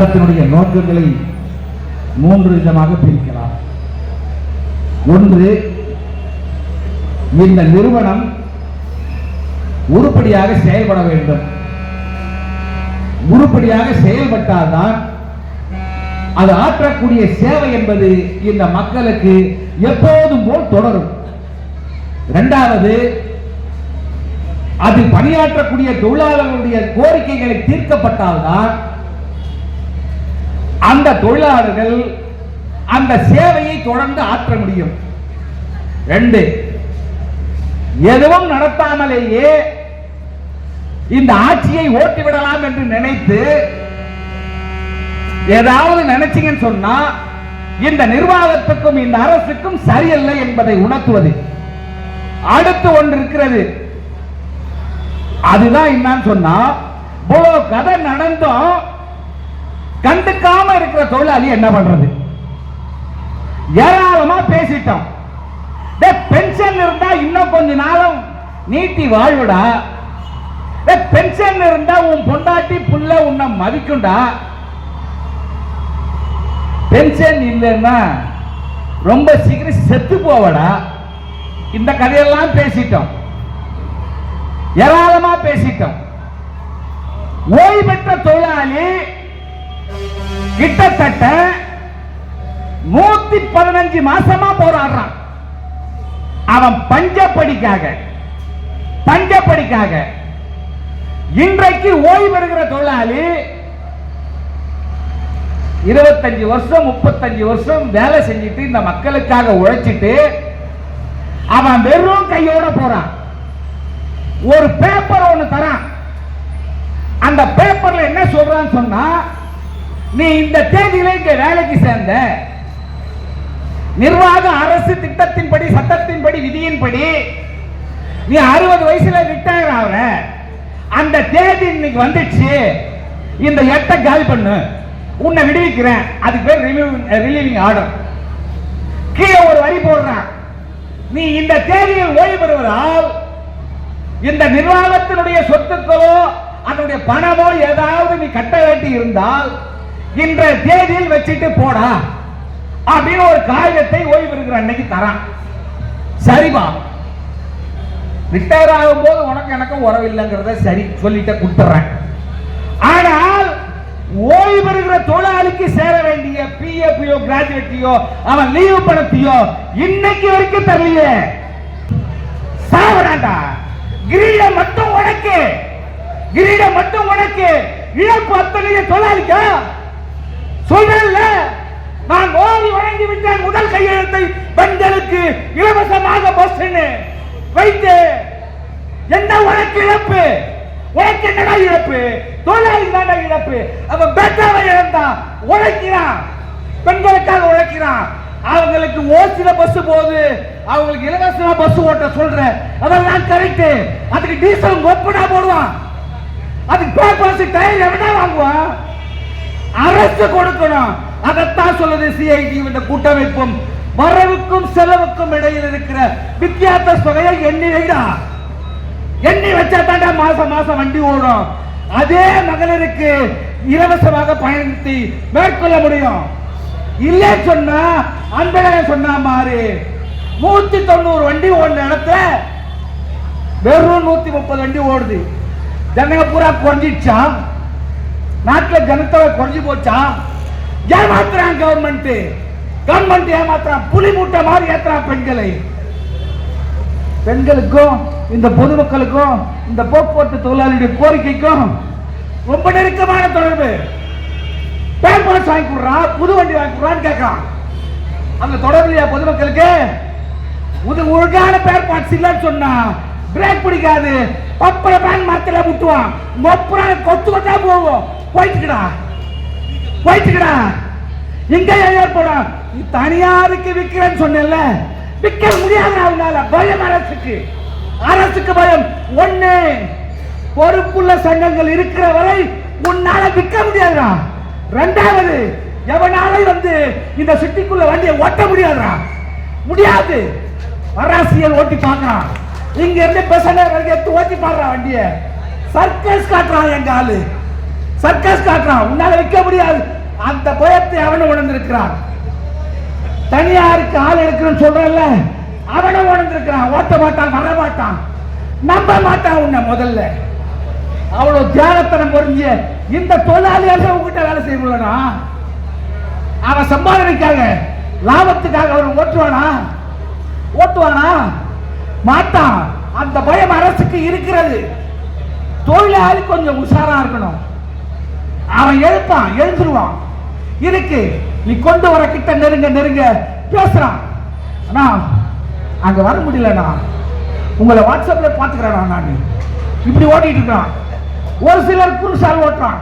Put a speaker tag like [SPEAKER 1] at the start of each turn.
[SPEAKER 1] சங்கத்தினுடைய நோக்கங்களை 3 விதமாக பிரிக்கலாம். ஒன்று, இந்த நிறுவனம் உருப்படியாக செயல்பட வேண்டும். உருப்படியாக செயல்பட்டால்தான் அது ஆற்றக்கூடிய சேவை என்பது இந்த மக்களுக்கு எப்போதும் போல் தொடரும். இரண்டாவது, அதில் பணியாற்றக்கூடிய தொழிலாளர்களுடைய கோரிக்கைகளை தீர்க்கப்பட்டால்தான் அந்த தொழிலாளர்கள் அந்த சேவையை தொடர்ந்து ஆற்ற முடியும். 2, எதுவும் நடத்தாமலேயே இந்த ஆட்சியை ஓட்டிவிடலாம் என்று நினைத்து ஏதாவது நினைச்சீங்கன்னு சொன்னா இந்த நிர்வாகத்துக்கும் இந்த அரசுக்கும் சரியில்லை என்பதை உணர்த்துவது. அடுத்து ஒன்று இருக்கிறது. அதுதான் என்னன்னு சொன்னா, இவ்வளவு கதை நடந்தும் கண்டுக்காம இருக்கிற தொழிலாளி என்ன பண்றது? ஏராளமா பேசிட்டோம். பென்ஷன் இருந்தா இன்னும் கொஞ்ச நாளும் நீட்டி வாழ்வுடா. பென்ஷன் இருந்தா உன் பொண்டாட்டி புள்ள உன்னை மதிக்கும்டா. பென்ஷன் இல்லைன்னா ரொம்ப சீக்கிரம் செத்து போவடா. இந்த கதையெல்லாம் பேசிட்டோம், ஏராளமா பேசிட்டோம். ஓய்வு பெற்ற தொழிலாளி கிட்டத்தட்ட 115 மாசமா போராடுறான். அவன் பஞ்சப்படிக்காக. இன்றைக்கு ஓய்வு பெறுகிற தொழிலாளி 25 வருஷம் 35 வருஷம் வேலை செஞ்சுட்டு இந்த மக்களுக்காக உழைச்சிட்டு அவன் வெறும் கையோட போறான். ஒரு பேப்பர் ஒண்ணு தரான். அந்த பேப்பர்ல என்ன சொல்றான்னு சொன்னா, நீ இந்த தேதியில இங்க வேலைக்கு சேர்ந்த, நிர்வாக அரசு திட்டத்தின்படி சட்டத்தின்படி விதியின்படி நீ 60 வயசுல ரிட்டையர் ஆகிற, அந்த தேதி இன்னைக்கு வந்துச்சு, இந்த எட்டை காலி பண்ணு, உன்னை விடுவிக்கிறேன். அதுக்கு பேர் ரிலீவிங் ஆர்டர். கீழே ஒரு வரி போடுறான், நீ இந்த தேதியில் ஓய்வு பெறுவதால் இந்த நிர்வாகத்தினுடைய சொத்துக்களோ அதனுடைய பணமோ ஏதாவது நீ கட்ட வேண்டி இருந்தால் இன்றைய தேதியில் வச்சுட்டு போடா அப்படின்னு ஒரு காகிதத்தை ஓய்வு பெறுகிற அன்னைக்கு தரான். சரிவா, ரிட்டையர் ஆகும் போது உனக்கு எனக்கும் உறவு இல்லைங்கிறத சரி சொல்லிட்டு கொடுத்துறேன். ஆனால் ஓய்வு பெறுகிற தொழிலாளிக்கு சேர வேண்டிய பிஎஃப்ஓ கிராஜுவேட்டியோ அவன் லீவு பணத்தையோ இன்னைக்கு வரைக்கும் தரலையே. சாவராண்டா. கிரீடம் மட்டும் உனக்கு, இழப்பு அத்தனைய தொழிலாளிக்கா சொல்றேன்ல. நான் ஓடி வழங்கி விட்டேன் முதல் கையெழுத்தை பெண்களுக்கு இலவசமாக பஸ் வைத்து. என்ன உனக்கு இழப்பு? உனக்கு என்னடா இழப்பு? தொழிலாளி தானே இழப்பு. அவன் பெட்டாவை இழந்தான், உழைக்கிறான், பெண்களுக்காக உழைக்கிறான். அவங்களுக்கு ஓசில பஸ் போகுது, அவங்களுக்கு இலவசமா பஸ் ஓட்ட சொல்ற, அதெல்லாம் கரெக்ட். அதுக்கு டீசல் ஒப்பனா போடுவான், அதுக்கு பேப்பர்ஸ் டயர் எவனா வாங்குவான்? அரசு கொடுக்கணும். அதைத்தான் சொல்லுது சிஐடி. இந்த கூட்டமைப்பும் வரவுக்கும் செலவுக்கும் இடையில் இருக்கிற வித்தியாச தொகையை எண்ணி வச்சா தாண்டா மாசம் மாசம் வண்டி ஓடும். அதே மகளிருக்கு இலவசமாக பயணத்தை மேற்கொள்ள முடியும். இல்ல சொன்னா அன்பழகன் சொன்ன மாதிரி 190 வண்டி ஓடுன இடத்துல வெறும் 130 வண்டி ஓடுது. ஜனங்க பூரா குறைஞ்சிடுச்சா? நாட்டில் ஜனத்தொகை குறைஞ்சி போச்சா? ஏமாத்துறான் கவர்மெண்ட் ஏமாத்துறான். புலி மூட்டை மாதிரி ஏத்துறான் பெண்களுக்கும் இந்த பொதுமக்களுக்கும் இந்த போக்குவரத்து தொழிலாளியுடைய கோரிக்கைக்கும் ரொம்ப நெருக்கமான தொடர்பு. பேப்பர்ஸ் வாங்கி கொடுறான், புது வண்டி வாங்கி கொடுறான்னு கேட்கறான். அந்த தொடர்புலையா பொதுமக்களுக்கு? ஒழுங்கான பேர் பார்ட்ஸ் இல்லைன்னு சொன்னா பிரேக் பிடிக்காது, பப்பர பேன் மரத்துல முட்டுவான், மொப்புறான கொத்து கொத்தா போகும். போயிட்டுக்கடா இங்க ஏற்படும். தனியாருக்கு விற்கிறேன்னு சொன்னேன்ல, விற்க முடியாது. அவனால பயம், அரசுக்கு பயம். ஒண்ணு, பொறுப்புள்ள சங்கங்கள் இருக்கிற வரை உன்னால விற்க முடியாதுடா. ரெண்டாவது, எவனால இந்த சிட்டிக்குள்ள வண்டியை ஓட்ட முடியாது. அரசியல் ஓட்டி பார்க்கறான். இங்க இருந்து பசங்க எடுத்து ஓட்டி பாடுறான் வண்டிய. சர்க்கஸ் காட்டுறான் எங்க ஆளு. சர்க்கஸ் காட்டுறான், உன்னால வைக்க முடியாது. அந்த பயத்தை அவனும் உணர்ந்திருக்கிறான். தனியாருக்கு ஆள் எடுக்கணும்னு சொல்றல, அவனும் உணர்ந்திருக்கிறான். ஓட்ட மாட்டான், வர மாட்டான், நம்ப மாட்டான் உன்னை. முதல்ல அவ்வளவு தியாகத்தனம் புரிஞ்ச இந்த தொழிலாளியாக உங்ககிட்ட வேலை செய்யணும்னா அவன் சம்பாதனைக்காக லாபத்துக்காக அவன் ஓட்டுவானா மாட்டான். அந்த பயம் அரசுக்கு இருக்கிறது. தொழிலாளி கொஞ்சம் உஷாரா இருக்கணும். அவன் எழுந்துருவான் இருக்கு. நீ கொண்டு வர கிட்ட நெருங்க பேசுறான். ஆனா அங்க வர முடியலண்ணா, உங்களை வாட்ஸ்அப்ல பாத்துக்கிறேன் நான் இப்படி ஓட்டிட்டு இருக்கான். ஒரு சிலர் குருசால் ஓட்டுறான்.